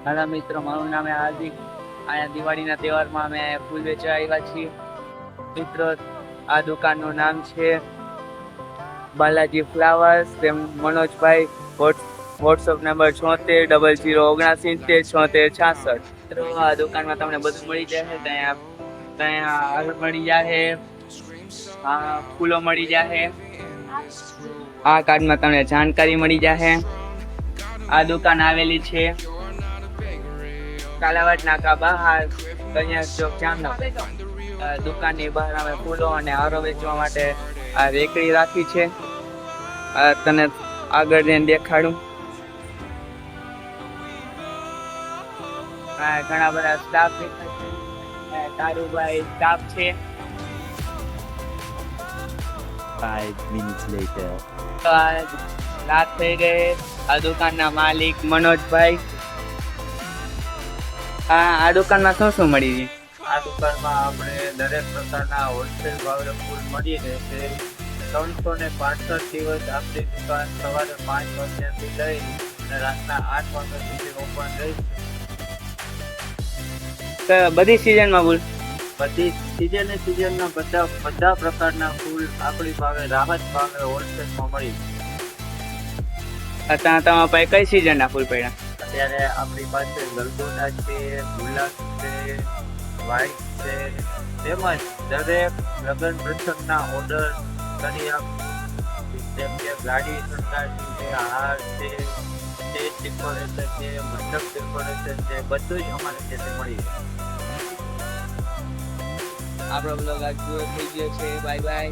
હાલા મિત્રો, મારું નામ હાર્દિક. અહીંયા દિવાળીના તહેવારમાં અમે ફૂલ વેચવા આવ્યા છીએ. મિત્રો, આ દુકાનનું નામ છે બાલાજી ફ્લાવર્સ. તેમ મનોજભાઈ. વોટ્સઅપ નંબર 76 0079 76 મિત્રો, આ દુકાનમાં તમને બધું મળી જશે. ત્યાં હાર મળી જશે, ફૂલો મળી જશે. આ કાર્ડમાં તમને જાણકારી મળી જશે. આ દુકાન આવેલી છે કાલાવાડ નાકા બહાર, કન્યા ચોક, જામનગર. દુકાનની બહાર અમે ફૂલો અને હારો વેચવા માટે આ રેકડી રાખી છે. તને આગળ જઈને દેખાડું. ઘણા બધા સ્ટાફ દેખાય છે. તારુભાઈ સ્ટાફ છે. 5 minutes later. રાત થઈ ગઈ. આ દુકાનના માલિક મનોજભાઈ. આ દુકાનમાં શું મળી છે? આ દુકાનમાં આપણે દરેક પ્રકારના હોલસેલ ભાવે ફૂલ મળી રહેશે. 365 દિવસ આપણી દુકાન સવારે 5 વાગ્યાથી લઈ અને રાતના 8 વાગ્યા સુધી ઓપન રહેશે. બધી સિઝનમાં ફૂલ? બધી સિઝનના બધા પ્રકારના ફૂલ આપણી ભાવે રાહત ભાવે હોલસેલમાં મળી છે. તમારા પાસે કઈ સિઝનના ફૂલ પડ્યા? અત્યારે આપણી પાસે ગલગોટા છે, ગુલાબ છે, વ્હાઈટ છે, તેમજ દરેક લગ્ન પ્રસંગના ઓર્ડર કરી જેમ કે ગાડી શણગારવી છે, હાર છે, સ્ટેજ ડેકોરેશન છે, મંડપ ડેકોરેશન છે, બધું જ અમારે ત્યાં મળી જાય. આપણો બ્લોગ આજ પૂરો થઈ ગયો છે. Bye bye.